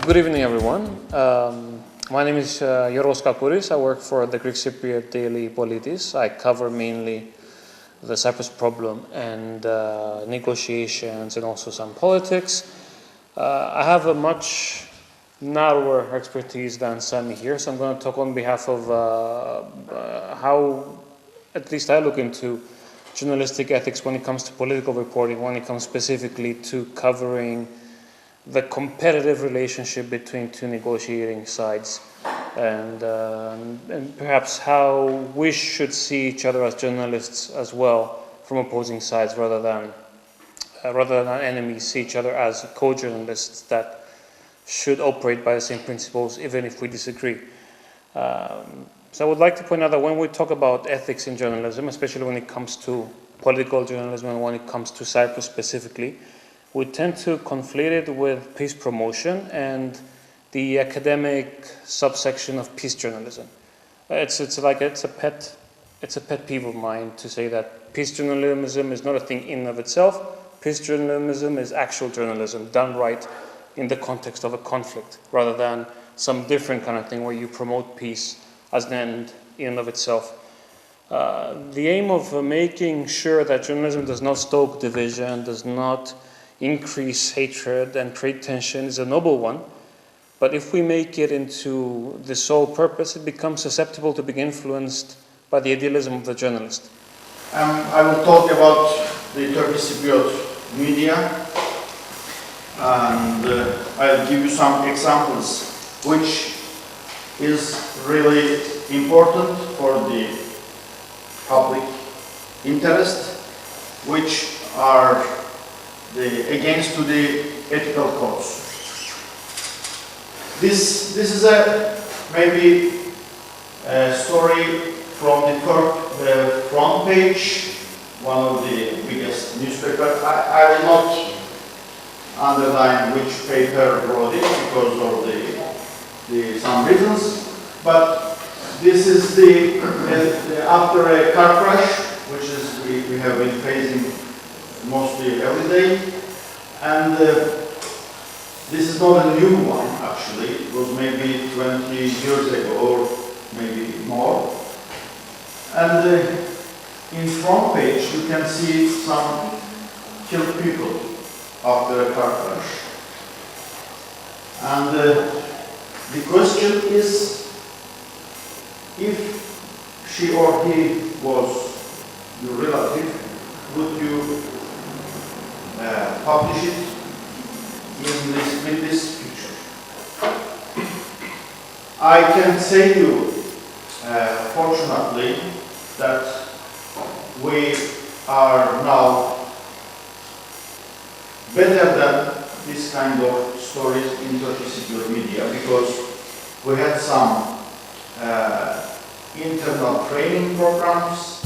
Good evening, everyone. My name is Yoros Kakouris. I work for the Greek Cypriot daily Politis. I cover mainly the Cyprus problem and negotiations and also some politics. I have a much narrower expertise than Sami here, so I'm going to talk on behalf of how at least I look into journalistic ethics when it comes to political reporting, when it comes specifically to covering the competitive relationship between two negotiating sides, and perhaps how we should see each other as journalists as well from opposing sides, rather than enemies, see each other as co-journalists that should operate by the same principles even if we disagree. So I would like to point out that when we talk about ethics in journalism, especially when it comes to political journalism and when it comes to Cyprus specifically, we tend to conflate it with peace promotion and the academic subsection of peace journalism. It's a pet peeve of mine to say that peace journalism is not a thing in and of itself. Peace journalism is actual journalism done right in the context of a conflict, rather than some different kind of thing where you promote peace as an end in and of itself. The aim of making sure that journalism does not stoke division, does not increase hatred and create tension is a noble one, but if we make it into the sole purpose, it becomes susceptible to being influenced by the idealism of the journalist. I will talk about the Turkish Cypriot media, and I'll give you some examples which is really important for the public interest, which are against to the ethical codes. This is maybe a story from the front page, one of the biggest newspapers. I will not underline which paper wrote it because of some reasons, but this is the after a car crash, which is we have been facing mostly every day, and this is not a new one actually. It was maybe 20 years ago or maybe more, and in front page you can see some killed people after a car crash, and the question is, if she or he was your relative, would you publish it with this picture? I can say to you, fortunately, that we are now better than this kind of stories in Turkish Cypriot media, because we had some internal training programs.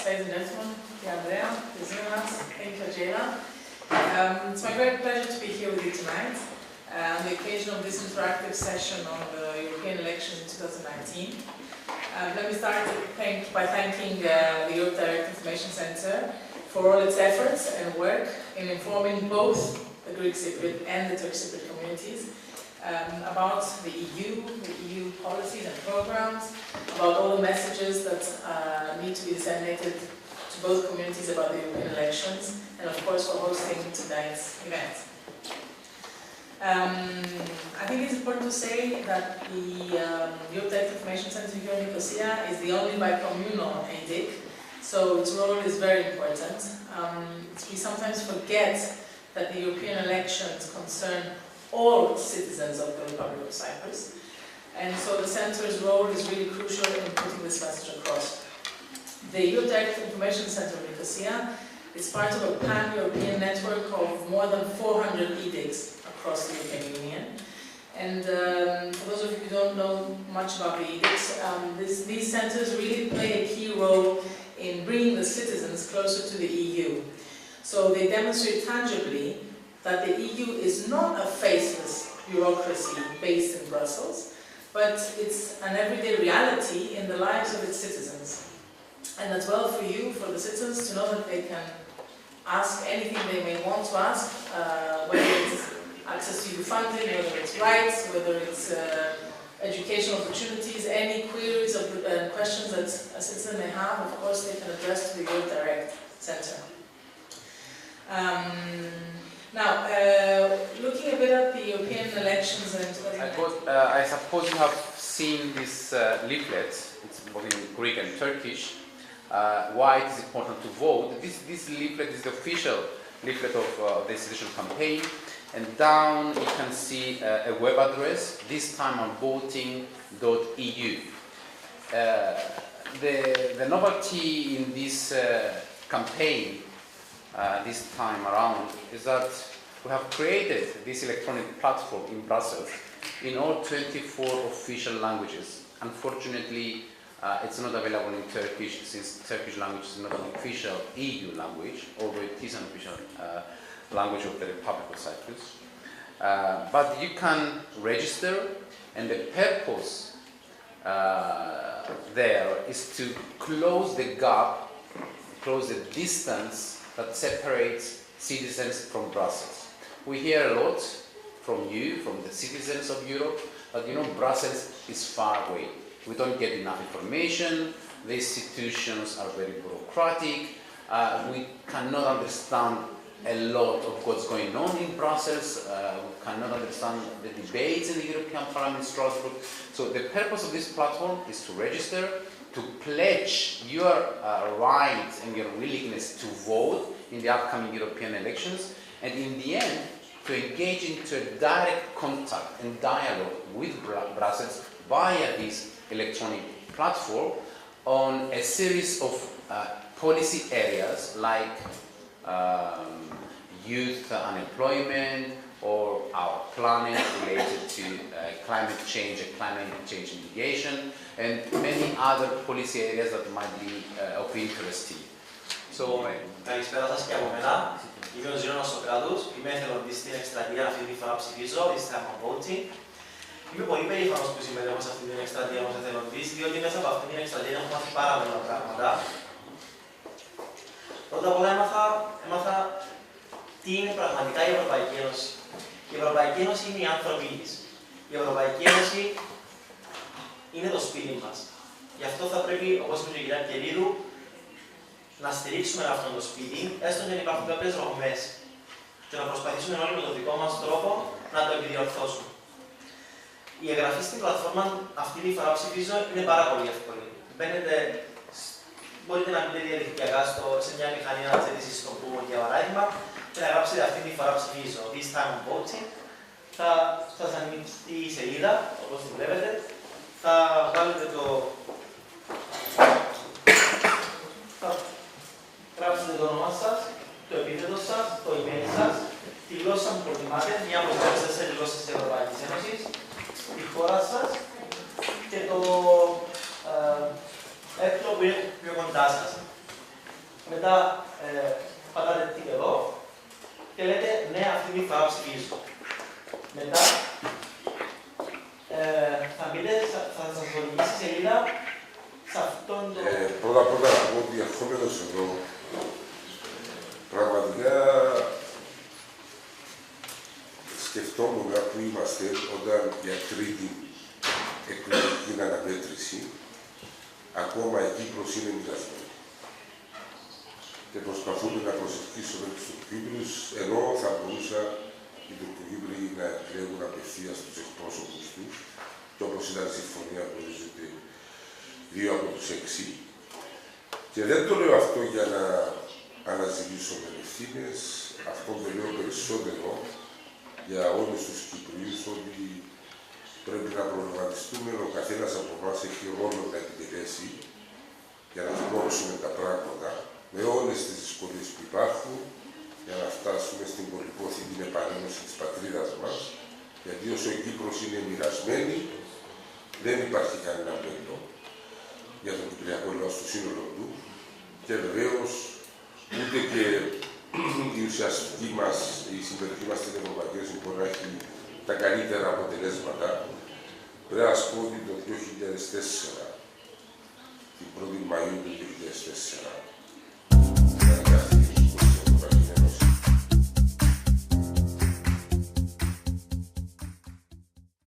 ladies and gentlemen, Andrea, thank you, Jayla. It's my great pleasure to be here with you tonight on the occasion of this interactive session on the European elections in 2019. Let me start by thanking the Europe Direct Information Center for all its efforts and work in informing both the Greek Cypriot and the Turkish Cypriot communities about the EU policies and programs, about all the messages that need to be disseminated to both communities about the European elections, and of course for hosting tonight's event. I think it's important to say that the Europe Direct Information Center here in Nicosia is the only bicommunal AHDR, so its role is very important. We sometimes forget that the European elections concern all citizens of the Republic of Cyprus, and so the Centre's role is really crucial in putting this message across. The Europe Direct Information Center in Nicosia is part of a pan-European network of more than 400 AHDRs across the European Union. And for those of you who don't know much about the AHDRs, these centers really play a key role in bringing the citizens closer to the EU. So they demonstrate tangibly that the EU is not a faceless bureaucracy based in Brussels, but it's an everyday reality in the lives of its citizens. And as well for you, for the citizens, to know that they can ask anything they may want to ask, whether it's access to EU funding, whether it's rights, whether it's educational opportunities, any queries or questions that a citizen may have, of course they can address to the Europe Direct Center. Now, looking a bit at the European elections and... I suppose you have seen this leaflet, it's both in Greek and Turkish, why it is important to vote. This leaflet is the official leaflet of the institutional campaign, and down you can see a web address, this time on voting.eu. The novelty in this campaign this time around is that we have created this electronic platform in Brussels in all 24 official languages. Unfortunately, it's not available in Turkish, since Turkish language is not an official EU language, although it is an official language of the Republic of Cyprus. But you can register, and the purpose there is to close the gap, close the distance that separates citizens from Brussels. We hear a lot from you, from the citizens of Europe, that Brussels is far away. We don't get enough information, the institutions are very bureaucratic, we cannot understand a lot of what's going on in Brussels, we cannot understand the debates in the European Parliament in Strasbourg. So the purpose of this platform is to register, to pledge your right and your willingness to vote in the upcoming European elections, and in the end, to engage into a direct contact and dialogue with Brussels via this electronic platform on a series of policy areas like youth unemployment, or our planning related to climate change and climate change mitigation, and many other policy areas that might be of interest to you. So, καλησπέρα σας και από μένα. Είμαι ο Ζήνωνας Σοκράτους, είμαι εθελοντής στην εκστρατεία αυτή τη φορά ψηφίζω, this time of voting. Είμαι πολύ περήφανος που συμμετέχω σε αυτή την εκστρατεία ως εθελοντής, διότι μέσα από αυτή την εκστρατεία έχω μάθει πάρα πολλά πράγματα. Πρώτα απ' όλα έμαθα τι είναι πραγματικά η Ευρωπαϊκή Ένωση. Η Ευρωπαϊκή Ένωση είναι οι άνθρωποι της. Η Ευρωπαϊκή Ένωση είναι το σπίτι μας. Γι' αυτό θα πρέπει, όπως είπε και η κυρία Κερίδου, να στηρίξουμε αυτό το σπίτι, έστω και αν υπάρχουν κάποιες ρογμές, και να προσπαθήσουμε όλοι με τον δικό μας τρόπο να το επιδιορθώσουμε. Η εγγραφή στην πλατφόρμα αυτή τη φορά ψηφίζω είναι πάρα πολύ εύκολη. Μπορείτε να μπείτε διαδικτυακά σε μια μηχανή αναζήτησης στο Google για παράδειγμα και να γράψετε αυτή τη φορά ψηφίζω, this time of voting. Θα σας ανοίξει η σελίδα, όπως τη βλέπετε. Θα βάλετε θα γράψετε το όνομά σας, το επίθετο σας, το email σας, τη γλώσσα που προτιμάτε, μια από τις 4 γλώσσες της Ευρωπαϊκής Ένωσης, τη χώρα σας και το έπλο που είναι πιο κοντά σας. Μετά πατάτε τικ εδώ και λέτε ναι, αυτή τη φορά ψηφίζω. Μετά θα μπείτε, θα σας οδηγήσει η σελίδα σε αυτόν τον... Πρώτα να πω ότι ερχόμενος εδώ, πραγματικά σκεφτόμουν που είμαστε όταν για τρίτη εκλογική αναμέτρηση, ακόμα η Κύπρος είναι μοιρασμένη. Και προσπαθούμε να προσευχήσουμε τους Τουρκοκύπριους, ενώ θα μπορούσα οι Τουρκοκύπροι να εκλέγουν απευθείας τους εκπρόσωπους τους, και όπως ήταν η συμφωνία που ορίζεται 2 από τους 6. Και δεν το λέω αυτό για να αναζητήσω ευθύνες, αυτό το λέω περισσότερο για όλους τους Κυπρίους, ότι πρέπει να προβληματιστούμε, ο καθένας από εμάς έχει ρόλο να επιτελέσει για να σπρώξουμε τα πράγματα με όλες τις δυσκολίες που υπάρχουν για να φτάσουμε στην πολυπόθηκη επανένωση της πατρίδας μας, γιατί όσο η Κύπρος είναι μοιρασμένη, δεν υπάρχει κανένα μέλλον για τον κυπριακό λαό στο σύνολο του και βεβαίως ούτε και η ουσιαστική μας, η συμμετοχή μας στην Ευρωπαϊκή Ένωση μπορεί να έχει τα καλύτερα αποτελέσματα. Πρέπει να σας πω ότι το 2004, την 1η Μαΐου του 2004,